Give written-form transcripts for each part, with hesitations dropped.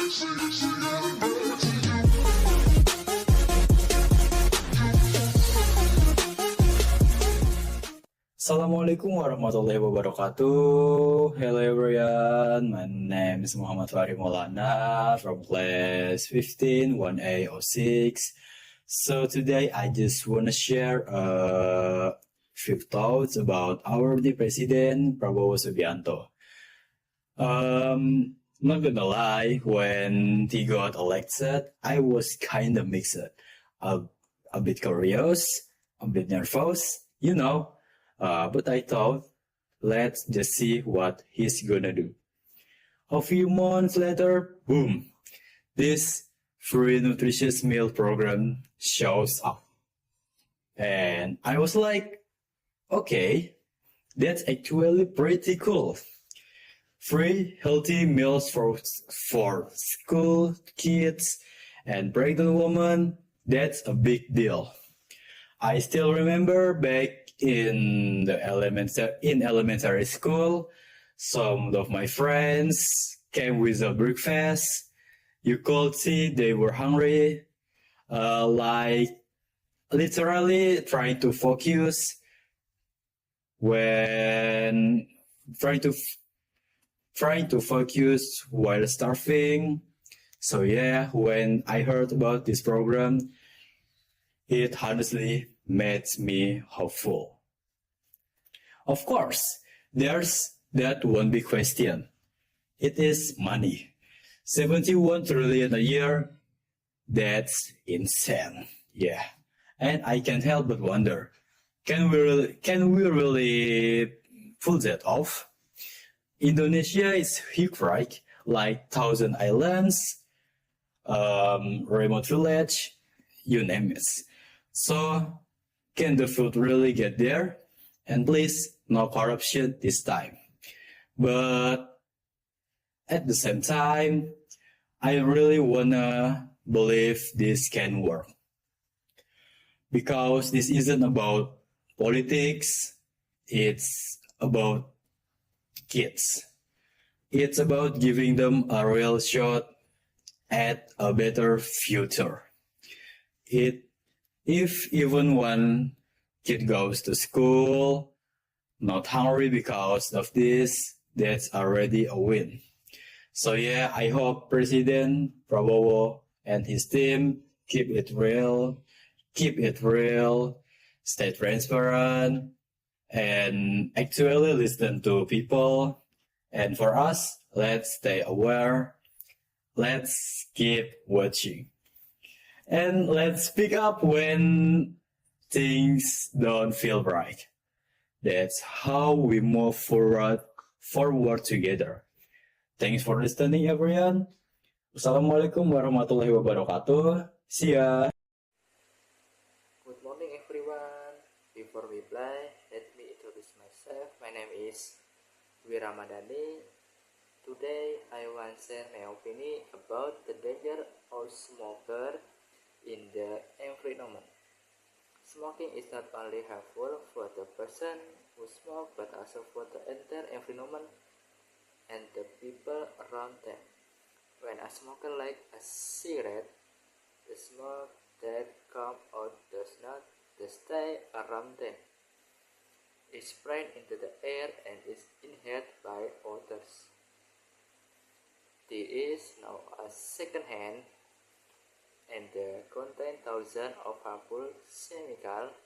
Assalamualaikum warahmatullahi wabarakatuh. Hello everyone, my name is Muhammad Fahri Maulana from class 15 1A06. So today I just want to share a few thoughts about our new president Prabowo Subianto. Not gonna lie, when he got elected, I was kind of mixed. A bit curious, a bit nervous, but I thought, let's just see what he's gonna do. A few months later, boom, this free nutritious meal program shows up. And I was like, okay, that's actually pretty cool. Free healthy meals for school kids and pregnant women, that's a big deal. I still remember back in elementary school, some of my friends came with a breakfast. You could see they were hungry, like literally trying to focus when trying to focus while starving. So yeah, when I heard about this program, it honestly made me hopeful. Of course, there's that one big question. It is money. 71 trillion a year, that's insane. Yeah. And I can't help but wonder, can we really pull that off? Indonesia is huge, right? Like 1,000 islands, remote village, you name it. So, can the food really get there? And please, no corruption this time. But at the same time, I really wanna believe this can work. Because this isn't about politics, it's about kids. It's about giving them a real shot at a better future. If even one kid goes to school not hungry because of this, that's already a win. So yeah, I hope President Prabowo and his team keep it real, stay transparent, and actually listen to people. And for us, let's stay aware. Let's keep watching. And let's speak up when things don't feel right. That's how we move forward together. Thanks for listening, everyone. Wassalamualaikum warahmatullahi wabarakatuh. See ya. Good morning, everyone. Before we play, let me introduce myself. My name is Dwi Ramadhani. Today, I want to share my opinion about the danger of smoker in the environment. Smoking is not only harmful for the person who smoke, but also for the entire environment and the people around them. When a smoker lights a cigarette, the smoke that comes out does not stay around them. It spreads into the air and is inhaled by others. This is now a second-hand and contain thousands of harmful chemicals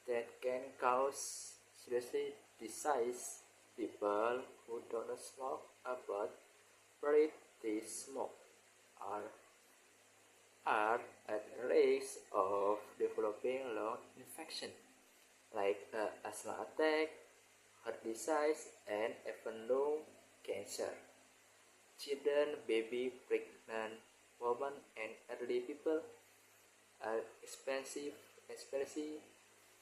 that can cause seriously disease. People who don't smoke but breathe the smoke are at risk of developing lung infection like asthma attack, heart disease, and even lung cancer. Children, baby, pregnant women, and elderly people are especially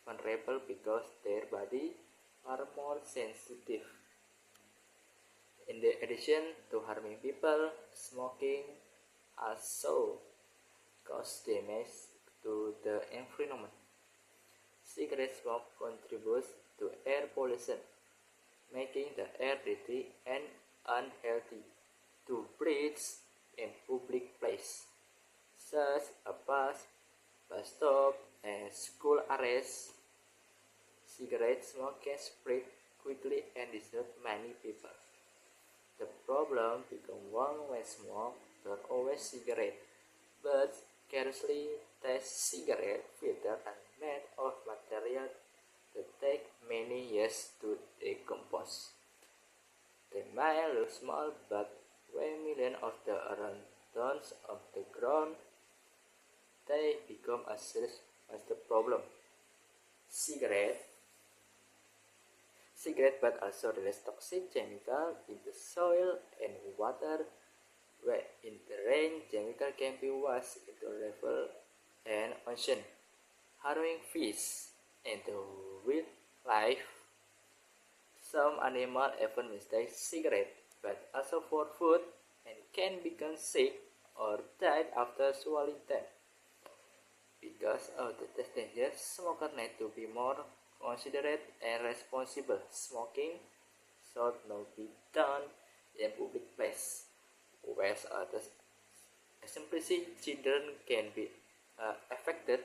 vulnerable because their body are more sensitive. In addition to harming people, smoking also causes damage to the environment. Cigarette smoke contributes to air pollution, making the air dirty and unhealthy to breathe. in public place, such as bus stop, and school areas. Cigarette smoke can spread quickly and disturb many people. The problem becomes one when smoke not always cigarette, but carelessly test cigarette filter are made of material that take many years to decompose. They may look small, but when millions of them around tons of the ground, they become as serious as the problem. Cigarette, but also release toxic chemical into soil and water, where in the rain chemical can be washed into river and ocean, harming fish and the wildlife. Some animals even mistake cigarette, but also for food and can become sick or die after swallowing them. Because of the danger, smokers need to be more considerate and responsible. Smoking should not be done in public place, where others, especially children, can be affected.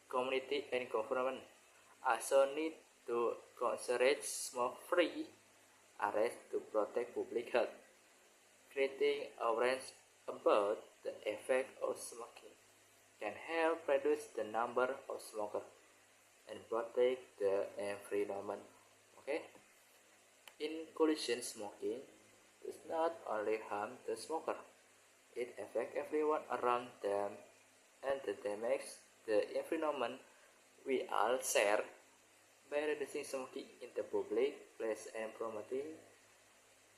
Community and government also need to consider smoke-free areas to protect public health. Creating awareness about the effect of smoking can help reduce the number of smokers and protect the environment. Okay, in conclusion, smoking does not only harm the smoker; it affects everyone around them and the damage the environment we all share. By reducing smoking in the public place and promoting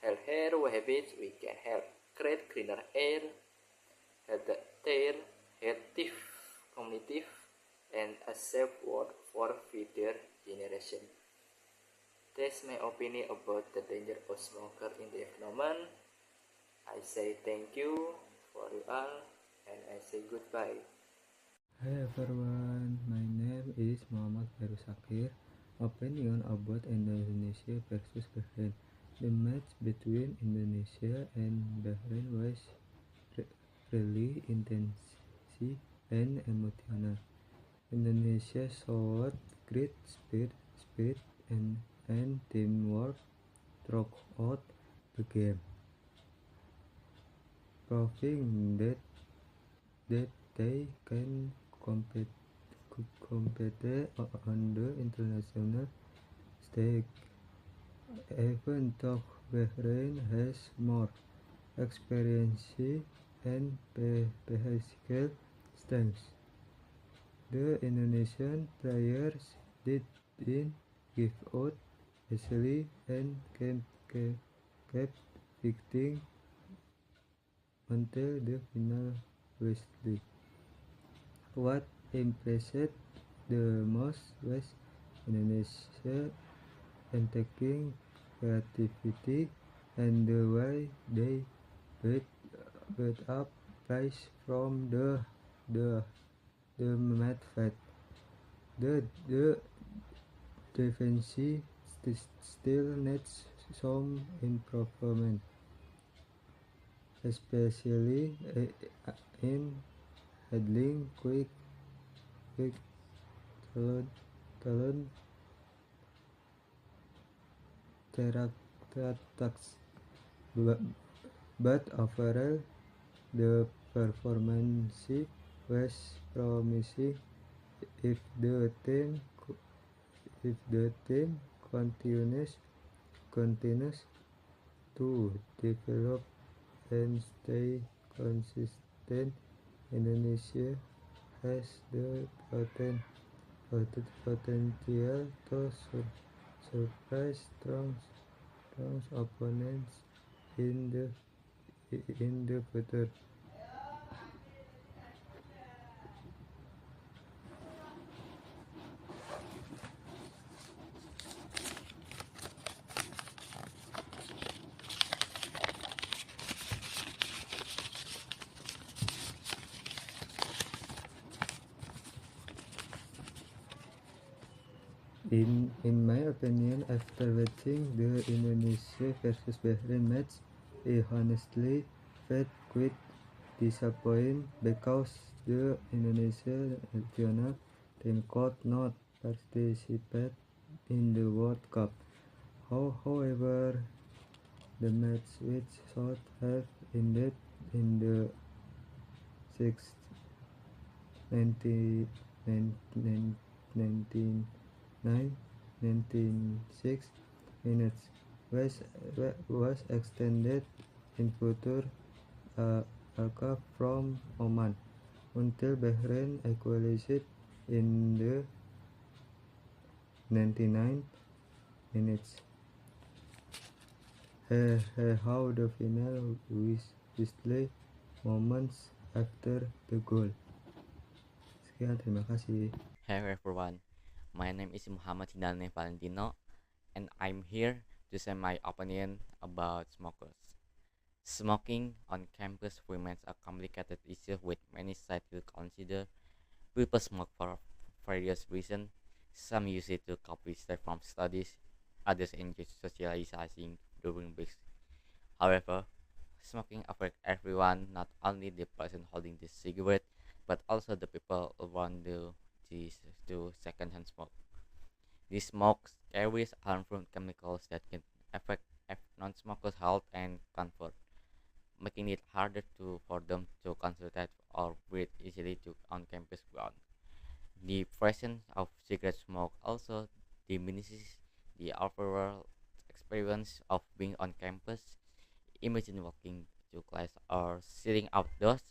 healthier habits, we can help create cleaner air, healthier, healthy community, and a safe world for future generations. That's my opinion about the danger of smoker in the environment. I say thank you for you all, and I say goodbye. Hi everyone, my name is Muhammad Heru Sakir. Opinion about Indonesia versus Bahrain. The match between Indonesia and Bahrain was really intense and emotional. Indonesia showed great speed and teamwork throughout the game, proving that they can compete on the international stage. Even though Bahrain has more experience and physical strength, the Indonesian players didn't give out easily and kept fighting until the final whistle. What impressed the most was Indonesia's attacking creativity and the way they built up plays from the midfield. The defense still needs some improvement, especially in handling quick talent attacks. But overall, the performance was promising. If the team continues to develop and stay consistent, Indonesia has the potential to surprise strong opponents in the future. In my opinion, after watching the Indonesia versus Bahrain match, I honestly felt quite disappointed because the Indonesia national team could not participate in the World Cup. However, the match which should have ended in the 6th 19, 96 minutes was, was extended in future Aka from Oman until Bahrain equalized in the 99 minutes. How the final whistle moments after the goal. Sekian, terima kasih. Hey everyone, my name is Muhammad Hidane Valentino, and I'm here to share my opinion about smokers. Smoking on campus remains a complicated issue with many sides to consider. People smoke for various reasons. Some use it to cope with stress from studies, others enjoy socializing during breaks. However, smoking affects everyone, not only the person holding the cigarette, but also the people around the to secondhand smoke. This smoke carries harmful chemicals that can affect non-smokers' health and comfort, making it harder for them to concentrate or breathe easily on campus ground. The presence of cigarette smoke also diminishes the overall experience of being on campus. Imagine walking to class or sitting outdoors,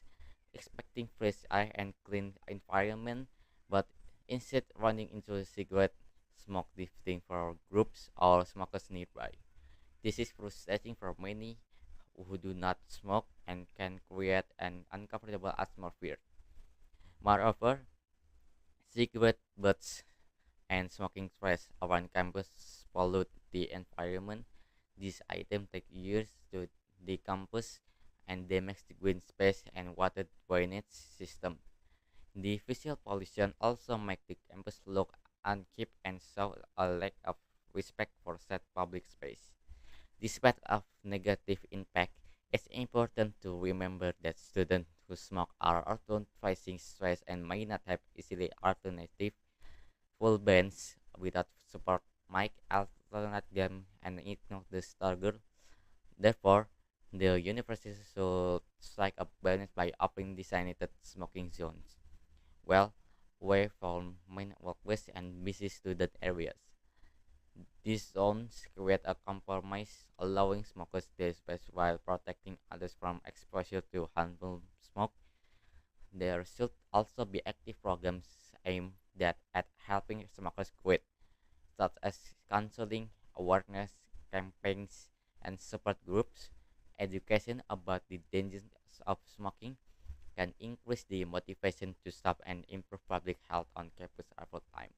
expecting fresh air and clean environment, but instead running into a cigarette smoke drifting for groups or smokers nearby. This is frustrating for many who do not smoke and can create an uncomfortable atmosphere. Moreover, cigarette butts and smoking trash around campus pollute the environment. These items take years to decompose and damage the green space and water drainage system. The visual pollution also makes the campus look unkept and show a lack of respect for said public space. Despite of negative impact, it's important to remember that students who smoke are often facing stress and may not have easily alternative full bands without support mic alternate them and it not the struggle. Therefore, the university should strike a balance by offering designated smoking zones, well, away from main walkways and busy student areas. These zones create a compromise, allowing smokers their space while protecting others from exposure to harmful smoke. There should also be active programs aimed at helping smokers quit, such as counseling, awareness campaigns, and support groups. Education about the dangers of smoking can increase the motivation to stop and improve public health on campus over time.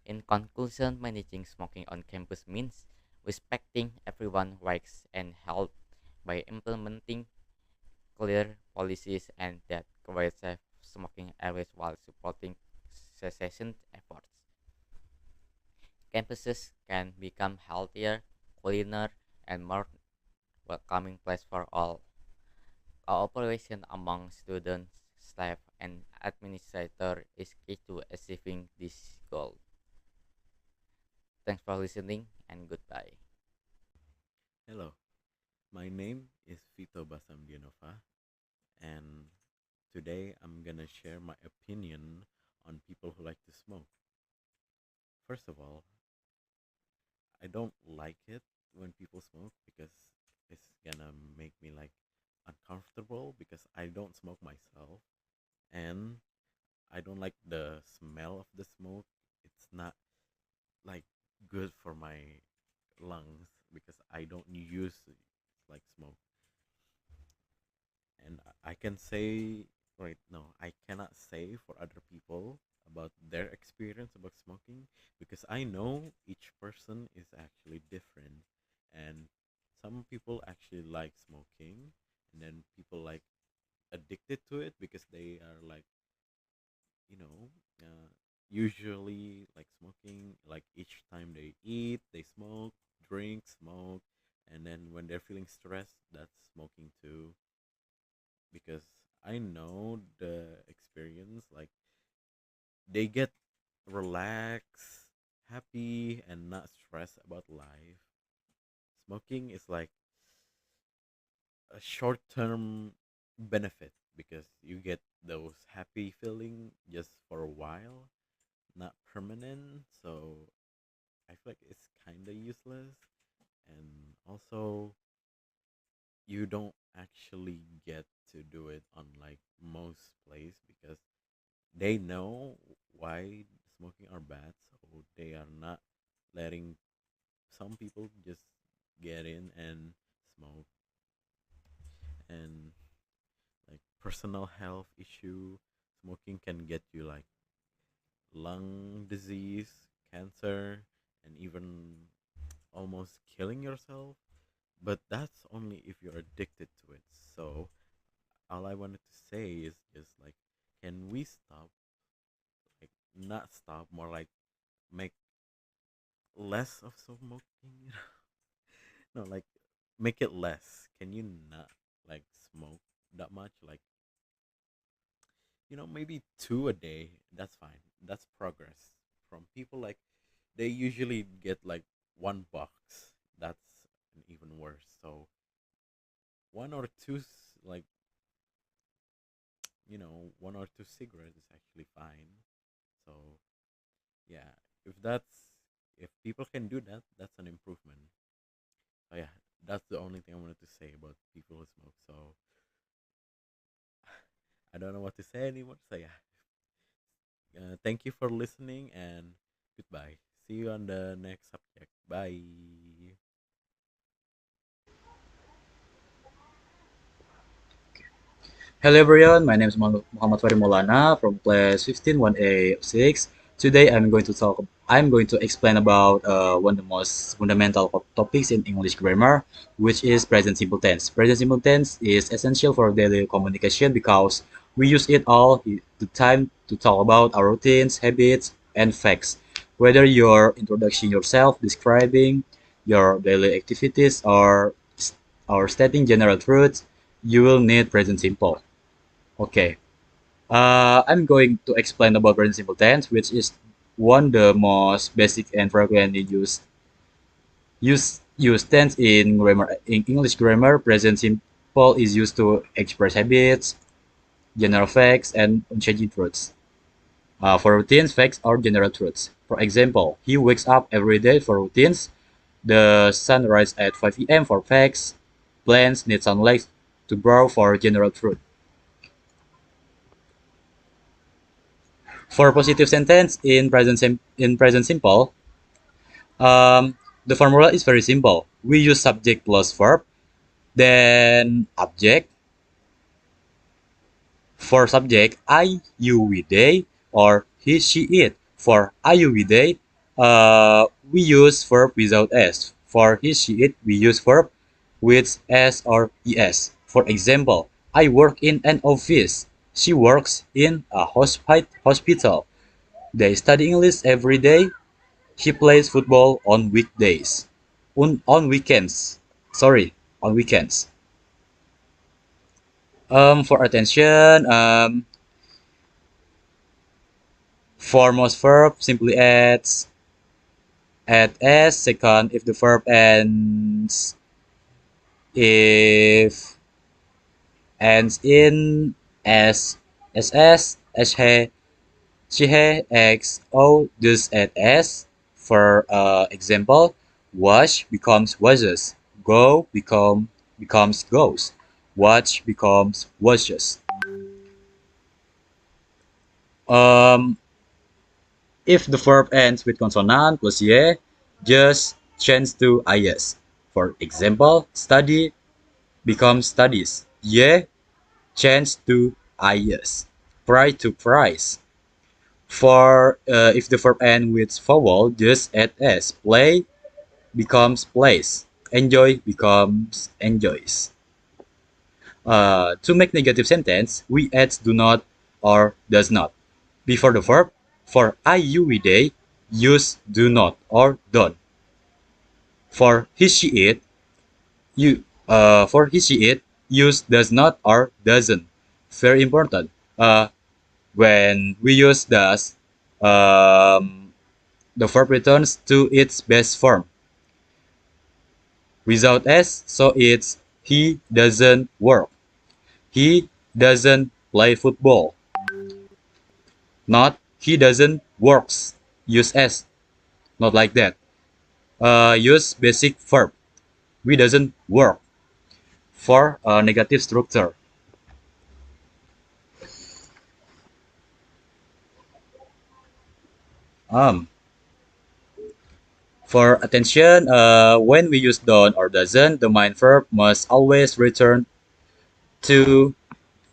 In conclusion, managing smoking on campus means respecting everyone's rights and health by implementing clear policies and that create safe smoking areas while supporting cessation efforts. Campuses can become healthier, cleaner, and more welcoming place for all. Cooperation among students, staff, and administrator is key to achieving this goal. Thanks for listening and goodbye. Hello, my name is Vito Basamdianova, and today I'm gonna share my opinion on people who like to smoke. First of all, I don't like it when people smoke because it's gonna make me like uncomfortable because I don't smoke myself, and I don't like the smell of the smoke. It's not like good for my lungs because I don't use like smoke. And I can say right now I cannot say for other people about their experience about smoking because I know each person is actually different, and some people actually like smoking, and then people like addicted to it because they are like, you know, usually like smoking, like each time they eat they smoke, drink, smoke, and then when they're feeling stressed, that's smoking too. Because I know the experience. Like they get relaxed, happy, and not stressed about life. Smoking is like a short-term benefit because you get those happy feeling just for a while, not permanent. So I feel like it's kind of useless, and also you don't actually get to do it on like most place because they know why smoking are bad, so they are not letting some people just get in and smoke. And like personal health issue, smoking can get you like lung disease, cancer, and even almost killing yourself. But that's only if you're addicted to it. So all I wanted to say is just like, can we stop, like not stop, more like make less of smoking? No, like make it less. Can you not like smoke that much? Like, maybe two a day. That's fine. That's progress. From people like they usually get like one box. That's even worse. So one or two, like, one or two cigarettes is actually fine. So yeah, if that's if people can do that, that's an improvement. So yeah, that's the only thing I wanted to say about people who smoke. So I don't know what to say anymore. So yeah, thank you for listening and goodbye. See you on the next subject. Bye. Hello everyone, my name is Muhammad Fari Maulana from class 151A6. Today I'm going to explain about one of the most fundamental topics in English grammar, which is present simple tense. Present simple tense is essential for daily communication because we use it all the time to talk about our routines, habits, and facts. Whether you're introducing yourself, describing your daily activities, or stating general truths, you will need present simple. Okay. I'm going to explain about present simple tense, which is one the most basic and frequently used tense in grammar. In English grammar, present simple is used to express habits, general facts, and unchanging truths. For routines, facts are general truths. For example, he wakes up every day for routines. The sun rises at 5 a.m. for facts. Plants need sunlight to grow for general truth. For positive sentence in present simple, the formula is very simple. We use subject plus verb, then object. For subject, I, you, we, they, or he, she, it. For I, you, we, they, we use verb without s. For he, she, it, we use verb with s or es. For example, I work in an office. She works in a hospital. They study English every day. He plays football on weekdays. On weekends. Sorry, on weekends. For attention, for most verb simply add s second if the verb if ends in s ss she she x o just add s. For example, wash becomes washes, go becomes goes, watch becomes watches. Um, if the verb ends with consonant plus ye, just change to is. For example, study becomes studies. Ye change to is. Pry to price. For if the verb ends with vowel, just add s. Play becomes plays. Enjoy becomes enjoys. To make negative sentence, we add do not or does not before the verb. For I, you, we, they, use do not or don't. For he, she, it, use does not or doesn't. very important. When we use does, the verb returns to its best form without s, so it's he doesn't work. He doesn't play football. Not he doesn't works. Use s, not like that. Use basic verb. We doesn't work for a negative structure. Um, for attention, when we use don't or doesn't, the main verb must always return to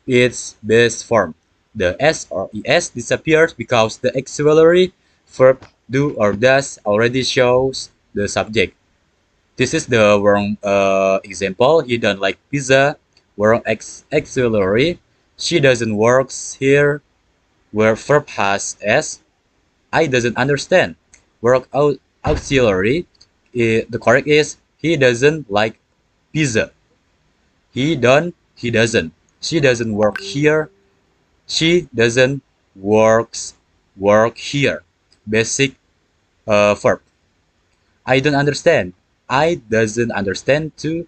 its base form. The s or es disappears because the auxiliary verb do or does already shows the subject. This is the wrong example. He don't like pizza. Wrong auxiliary. She doesn't works here where verb has s. I doesn't understand. Wrong auxiliary. The correct is he doesn't like pizza. He doesn't. She doesn't work here. She doesn't work here. Basic verb. I don't understand. I doesn't understand too.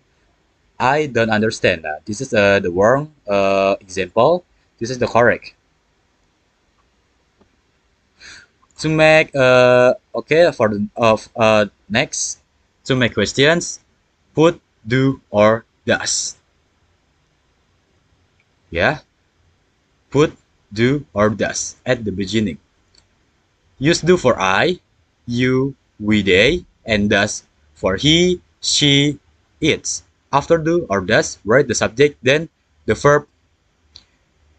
I don't understand. This is the wrong example. This is the correct. To make okay for the of next to make questions, put do or does. Yeah, put do or does at the beginning. Use do for I, you, we, they, and does for he, she, it. After do or does, write the subject, then the verb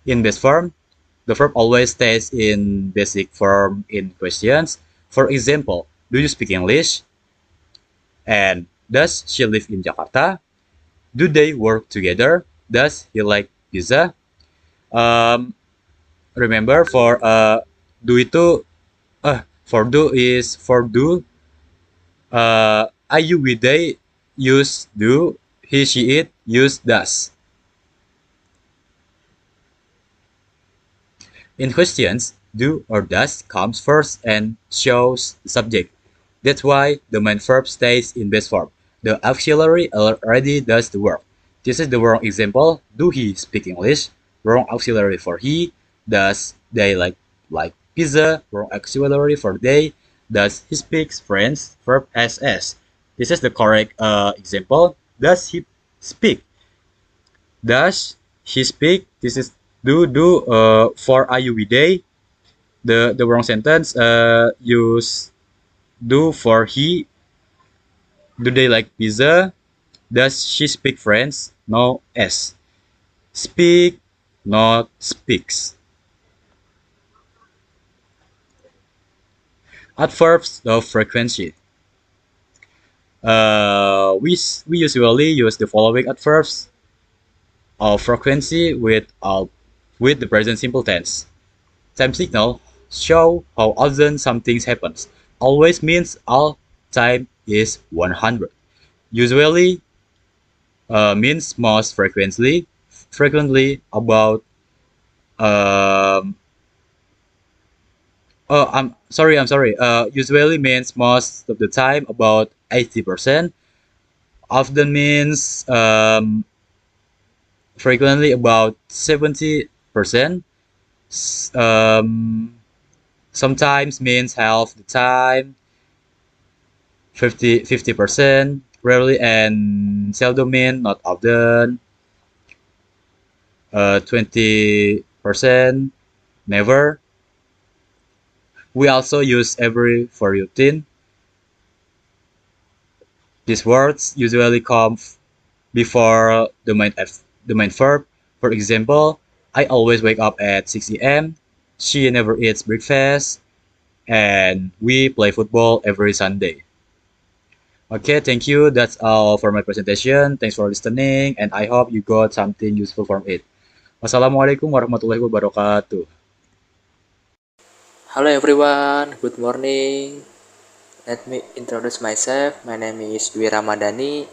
in base form. The verb always stays in basic form in questions. For example, do you speak English? And does she live in Jakarta? Do they work together? Does he like pizza? Um, Remember for do itu for do is for do I, you, we, they use do, he, she, it use does. In questions, do or does comes first and shows the subject. That's why the main verb stays in base form. The auxiliary already does the work. This is the wrong example. Do he speak English? Wrong auxiliary for he. Does they like pizza? Wrong auxiliary for they. Does he speaks French? Verb SS. This is the correct example. Does he speak? Does he speak? This is do for I, you, we, they. The wrong sentence use do for he. Do they like pizza? Does she speak French? No s. Speak, not speaks. Adverbs of frequency. We usually use the following adverbs of frequency with the present simple tense. Time signal show how often something happens. Always means all time is 100. Usually means most frequently about I'm sorry. Usually means most of the time about 80%. Often means frequently about 70%. Um, Sometimes means half the time, 50%. Rarely and seldom mean not often. 20%, never. We also use every for routine. These words usually come before the main verb. For example, I always wake up at 6 a.m. She never eats breakfast. And we play football every Sunday. Okay, thank you. That's all for my presentation. Thanks for listening, and I hope you got something useful from it. Wassalamualaikum warahmatullahi wabarakatuh. Hello everyone, good morning. Let me introduce myself. My name is Dwi Ramadhani.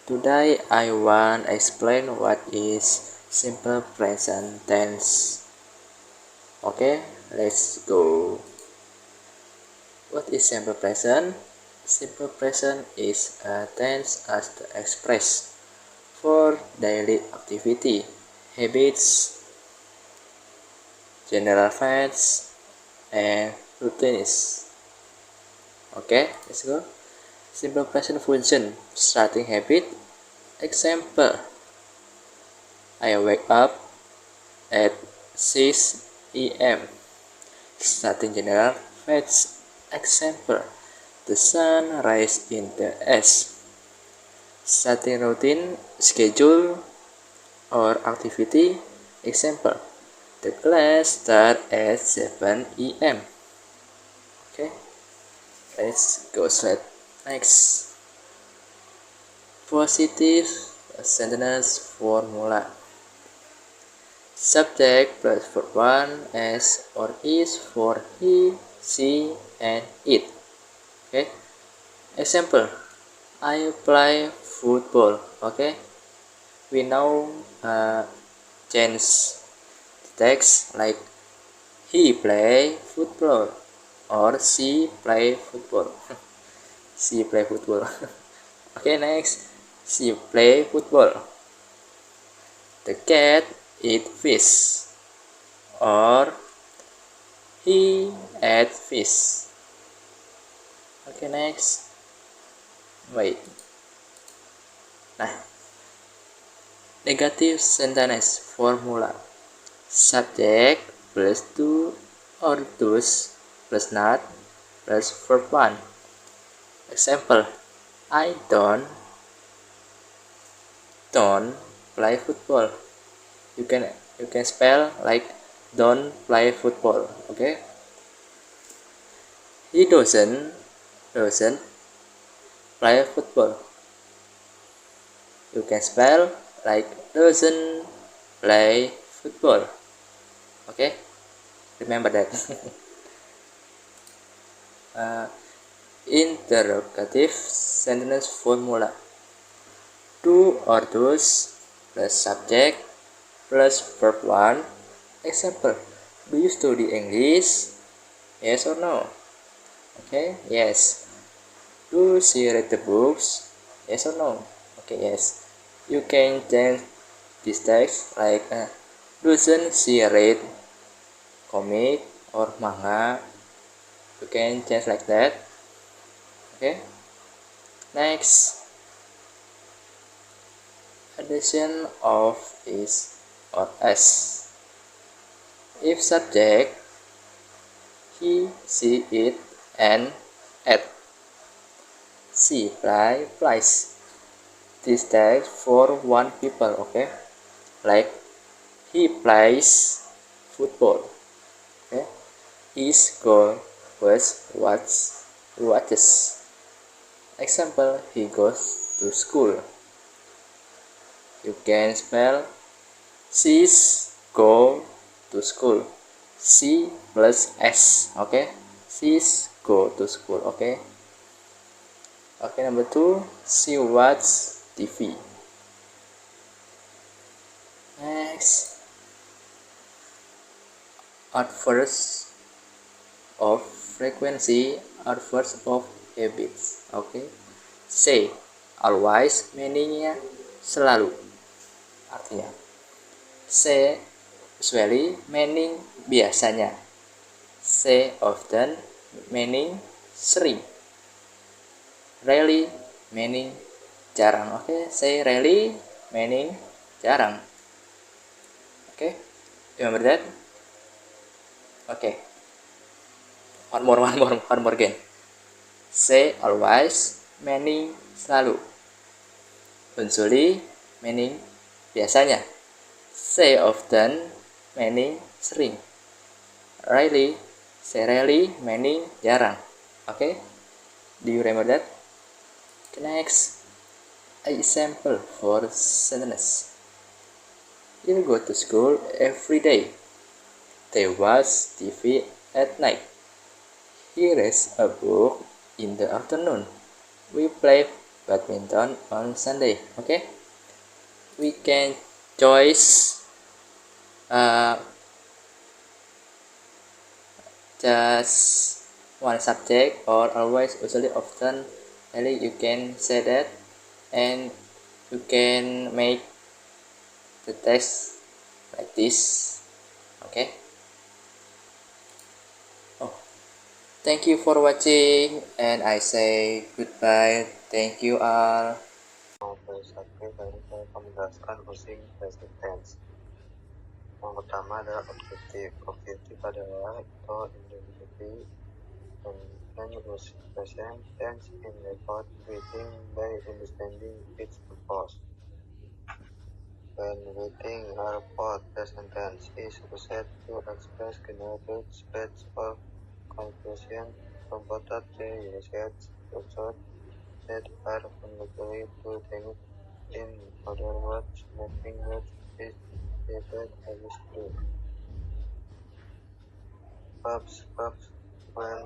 Today I want to explain what is simple present tense. Okay, let's go. What is simple present? Simple present is a tense as the express for daily activity, habits, general facts, and routines. Okay, let's go. Simple present function, starting habit. Example, I wake up at 6 a.m. Starting general facts. Example, the sun rises in the east. Starting routine, schedule, or activity. Example, the class start at 7 a.m. Okay, let's go straight. Next, positive sentence formula. Subject plus verb 1 as or is for he, she, and it. Okay. Example, I play football. Okay. We now change the text like he play football or she play football. She play football. Okay, next, she play football. The cat eat fish or he ate fish. Okay, next. Wait. Nah, negative sentence formula. Subject plus do or does plus not plus verb 1. Example, I don't play football. You can spell like don't play football. Okay. He doesn't play football. You can spell like doesn't play football. Okay, remember that. Interrogative sentence formula. Do or does plus subject plus verb 1. Example, do you study English? Yes or no? Okay, yes. Do she read the books? Yes or no? Okay, yes. You can change this text like doesn't she read comic or manga? You can change like that. Okay. Next, addition of is or s. If subject he, she, it, and at. She plays. This text for one people. Okay, like he plays football. Okay, his goal was watches. Example, he goes to school. You can spell she's go to school. C plus S. Okay, she's go to school. Okay. Okay, number 2, she watch TV. Next, adverbs of frequency, adverbs of habits. Okay, say always meaningnya selalu. Artinya, say usually meaning biasanya. Say often meaning sering. Rarely meaning jarang. Okay, say rarely meaning jarang. Okay, remember that? Okay, one more again. Say always meaning selalu. Usually meaning biasanya. Say often meaning sering. Rarely, say rarely meaning jarang. Okay, do you remember that? Next, example for sentence. You go to school every day. They watch TV at night. He reads a book in the afternoon. We play badminton on Sunday. Okay? We can choose uh, just one subject or always, usually, often, really you can say that, and you can make the text like this. Okay. Oh, thank you for watching, and I say goodbye. Thank you all. Saya akan menjelaskan using present tense. Yang pertama adalah objektif. Objektif adalah to indemnity and use present tense in record writing by understanding its purpose. When writing a report, present tense is used to express generic states or conclusion about the research results that are fundamental to them. In other words, nothing much is stated as is true. Verbs when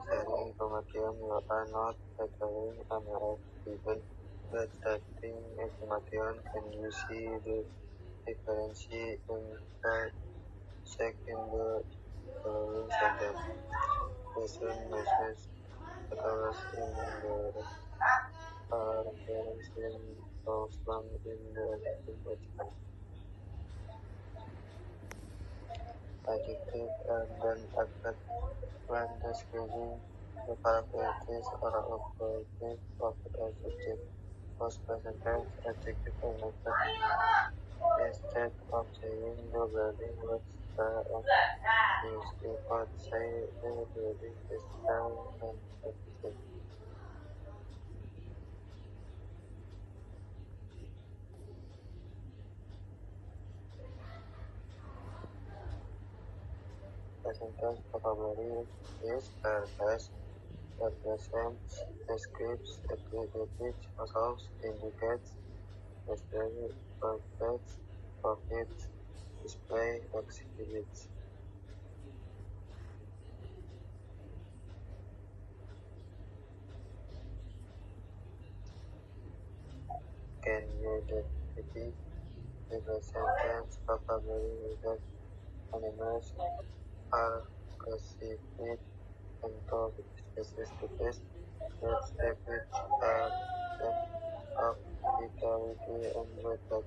sharing information, you are not gathering an given but stating information. Can you see the difference in the second following sentence? Listen message occurs in the reference of slang in the adjective. Adjective and then adverb when describing the characteristics or operative of a subject. Most present tense adjective and adverb. Instead of saying the building looks and use you could say the building is tall and efficient. Present tense vocabulary is past, represents, describes, attributes, resolves, indicates, necessary, perfects, profits, display, exhibits. Can you repeat the present tense vocabulary that animals are classified into species that statements are of vitality and method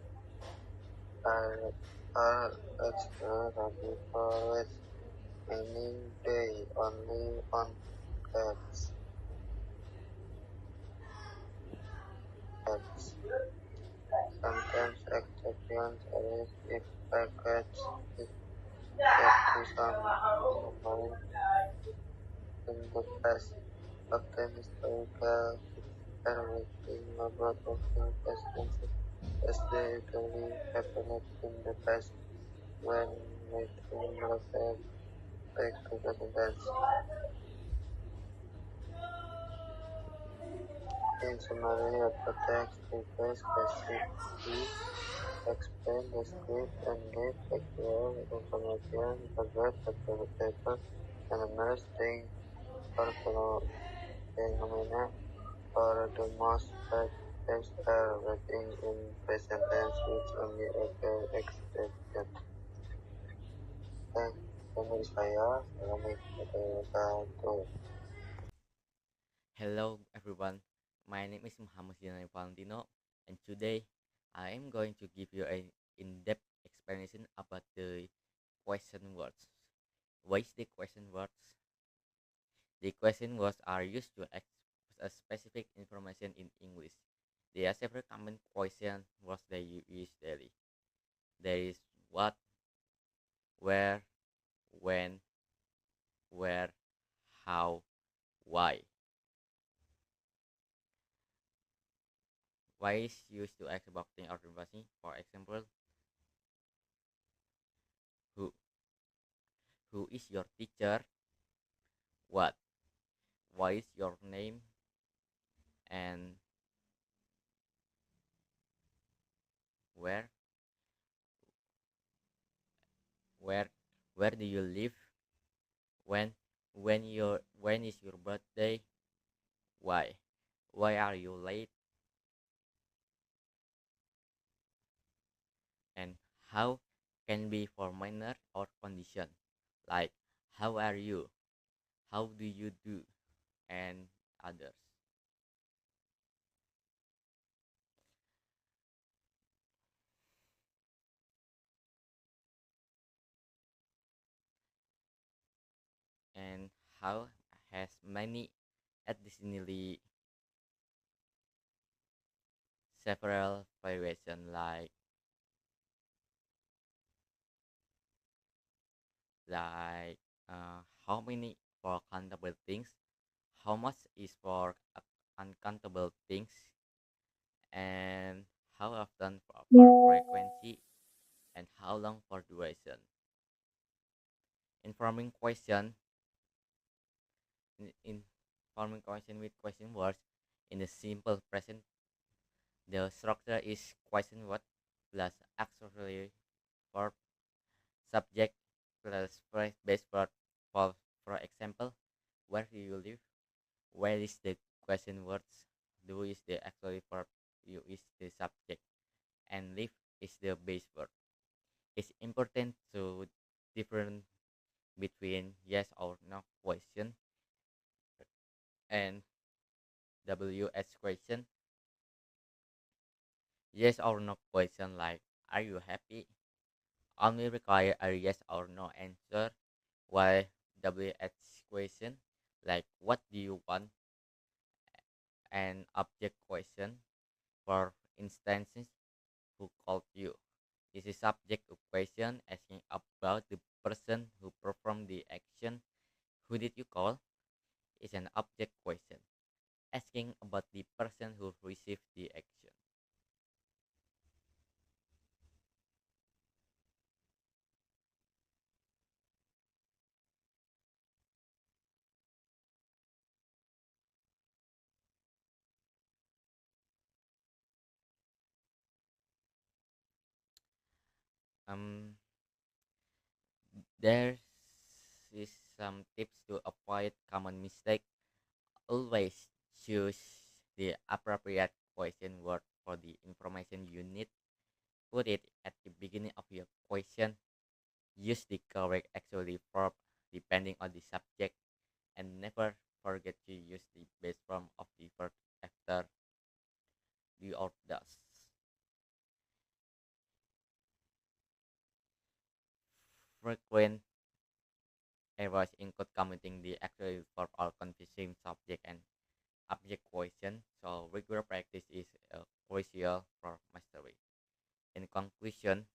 are explorative forest, meaning they only on cats. Sometimes exceptions arise if a cat is said to someone in the past. Often historical everything about often instances as they usually happened in the past when making reference back to present tense. In summary, a text refers specifically explain, describe, and give factual information about a particular animal, thing, or phenomena. For the most part, verbs are written in present tense which only occur exception. Menurut saya, Assalamualaikum warahmatullahi wabarakatuh. Hello everyone, my name is Muhammad Dinani Valentino, and today I am going to give you an in-depth explanation about the question words. What is the question words? The question words are used to express a specific information in English. There are several common question words that you use daily. There is what, where, when, where, how, why. Why is used to ask about thing or information. For example, who who is your teacher? What is your name? And where where where do you live? When when is your birthday? Why are you late? And how can be for manner or condition, like how are you, how do you do, and others. And how has many additionally several variation like how many for countable things, how much is for uncountable things, and how often for frequency, and how long for duration. Informing question in forming question with question words in the simple present. The structure is question word plus auxiliary verb subject plus phrase base verb. For example, where do you live? Where is the question words? Do is the auxiliary verb. You is the subject, and live is the base verb. It's important to different between yes or no question and WS question. Yes or no question like are you happy only require a yes or no answer, while WH question like what do you want, an object question. For instances, who called you? This is subject of question asking about the person who performed the action. Who did you call? Is an object question asking about the person who received the action. Um, there is some tips to avoid common mistake. Always choose the appropriate question word for the information you need. Put it at the beginning of your question. Use the correct auxiliary verb depending on the subject, and never forget to use the base form of the verb after the or does. Frequent errors include committing the auxiliary verb or confusing subject and object question, so regular practice is crucial for mastery. In conclusion,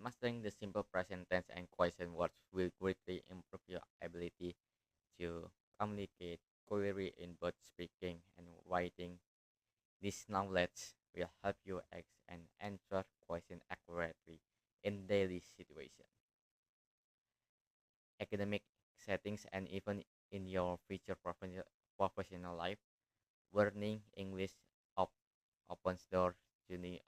mastering the simple present tense and question words will greatly improve your ability to communicate clearly in both speaking and writing. This knowledge will help you ask and answer questions accurately in daily situations, academic settings, and even in your future professional life. Learning English op- opens doors to new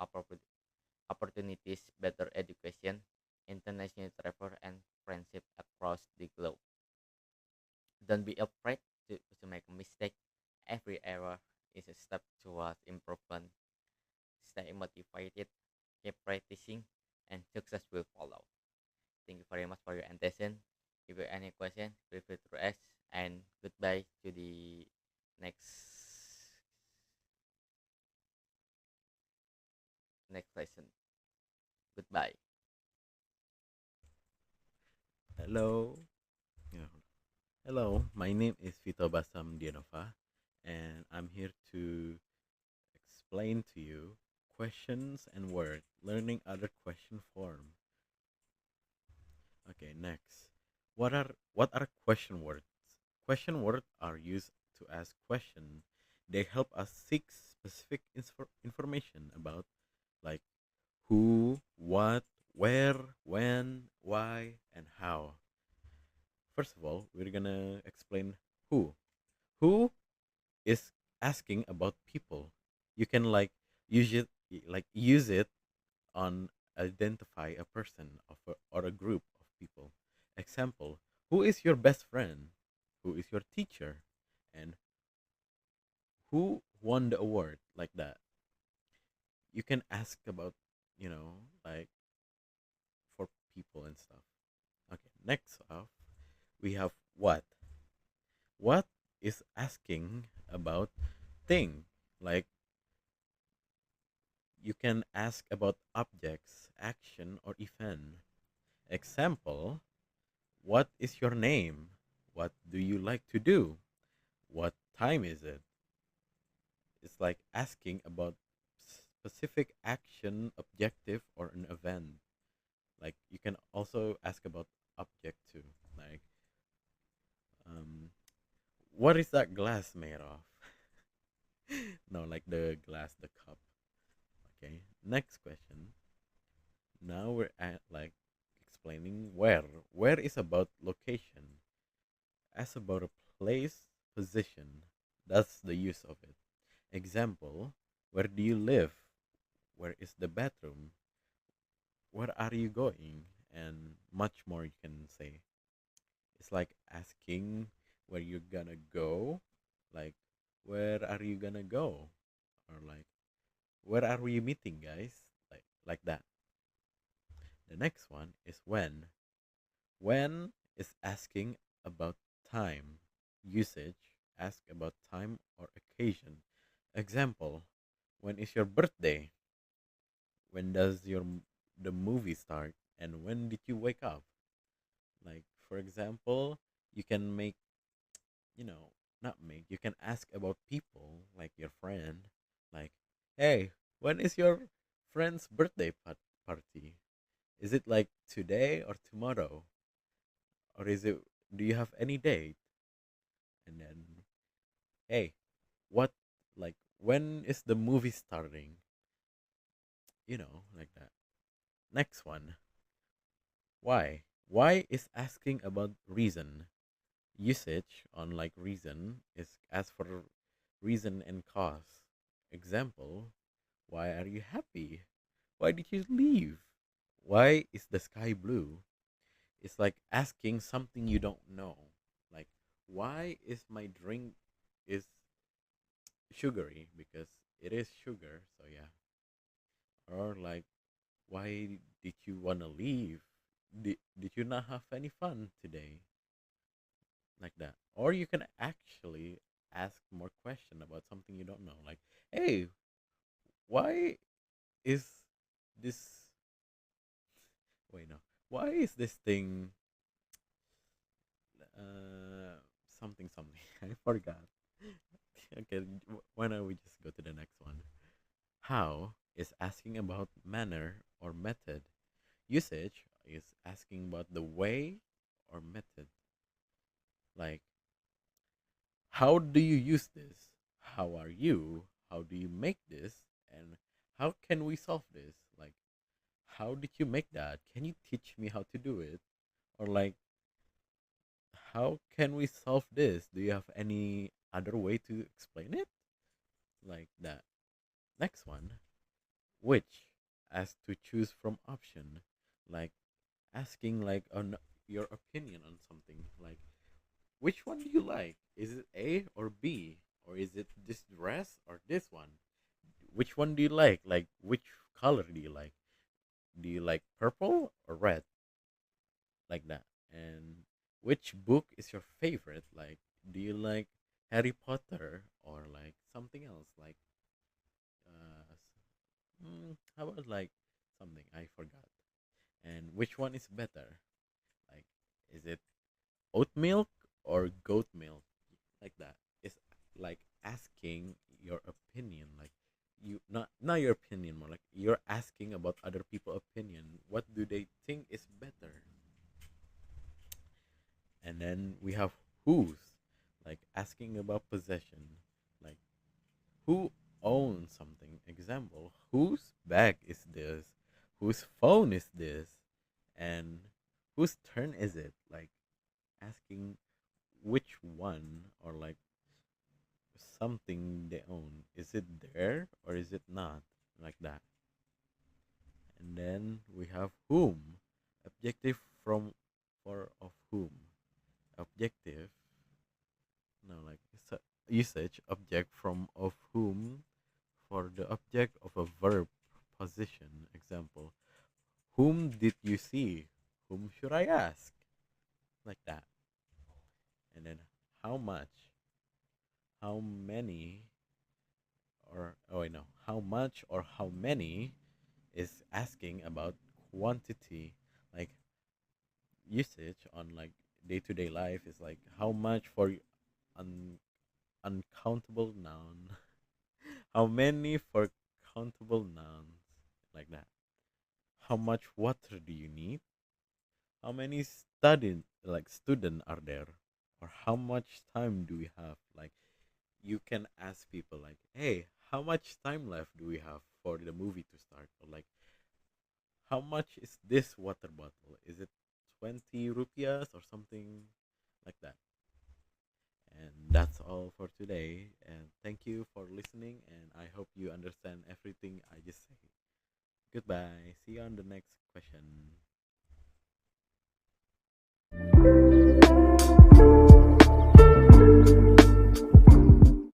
opportunities, better education, international travel, and friendship across the globe. Don't be afraid to make a mistake. Every error is a step towards improvement. Stay motivated, keep practicing, and success will follow. Thank you very much for your attention. If you have any question, feel free to ask. And goodbye to the next next lesson. Goodbye. Hello. Yeah. Hello, my name is Vito Basam Dienova, and I'm here to explain to you questions and word learning other question form. Okay, next. What are question words? Question words are used to ask questions. They help us seek specific information about like who, what, where, when, why, and how. First of all, we're gonna explain who. Who is asking about people. You can use it on identify a person or a group of people. Example: who is your best friend? Who is your teacher? And who won the award? Like that. you can ask about, you know, like for people and stuff. Okay, next off, we have what. What is asking about thing. Like you can ask about objects, action, or event. Example, what is your name? What do you like to do? What time is it? It's like asking about specific action, objective, or an event. Like you can also ask about object too. Like, um, what is that glass made of? No, like the glass, the cup. Okay. Next question. Now we're at like explaining where. Where is about location. As about a place, position. That's the use of it. Example, where do you live? Where is the bathroom? Where are you going? And much more you can say. It's like asking where you're gonna go, like where are you gonna go? Or like where are we meeting guys? Like that. The next one is when. When is asking about time. Usage, ask about time or occasion. Example, when is your birthday? When does the movie start? And when did you wake up? Like for example, you can make, you know, not make, you can ask about people like your friend, like, hey, when is your friend's birthday party? Is it like today or tomorrow? Or is it, do you have any date? And then, hey, what, like, when is the movie starting? You know, like that. Next one, why? Why is asking about reason. Usage on like reason is ask for reason and cause. Example, why are you happy? Why did you leave? Why is the sky blue? It's like asking something you don't know. Like, why is my drink is sugary? Because it is sugar, so yeah. Or like, why did you want to leave? Did you not have any fun today? Like that. Or you can actually ask more question about something you don't know. Like, hey, why is this, wait, no, why is this thing uh something something? I forgot. Okay, why don't we just go to the next one. How is asking about manner or method. Usage is asking about the way or method. Like, how do you use this? How are you? How do you make this? And how can we solve this? Like, how did you make that? Can you teach me how to do it? Or like, how can we solve this? Do you have any other way to explain it? Like that. Next one, which, as to choose from option, like asking like on your opinion on something. Like, which one do you like? Is it A or B? Or is it this dress or this one? Which one do you like? Like, which color do you like? Do you like purple or red? Like that. And which book is your favorite? Like, do you like Harry Potter or like something else? Like, how about like something I forgot? And which one is better? Like, is it oat milk or goat milk? Like that. It's like asking your opinion. Like, you not your opinion, more like you're asking about other people opinion. What do they think is better? And then we have whose, like asking about possession. Like, who owns something? Example, whose bag is this? Whose phone is this? And whose turn is it? Like asking which one, or like something they own. Is it there or is it not? Like that. And then we have whom. Objective from for of whom. Objective. No, like usage object from of whom for the object of a verb position. Example, whom did you see? Whom should I ask? Like that. And then how much? How many? Or oh wait, no. How much or how many is asking about quantity. Like usage on like day-to-day life is like how much for uncountable noun. How many for countable nouns, like that. How much water do you need? How many student are there? Or how much time do we have? Like you can ask people like, hey, how much time left do we have for the movie to start? Or like, how much is this water bottle? Is it 20 rupiahs or something like that? And that's all for today. And thank you for listening. And I hope you understand everything I just say. Goodbye. See you on the next question.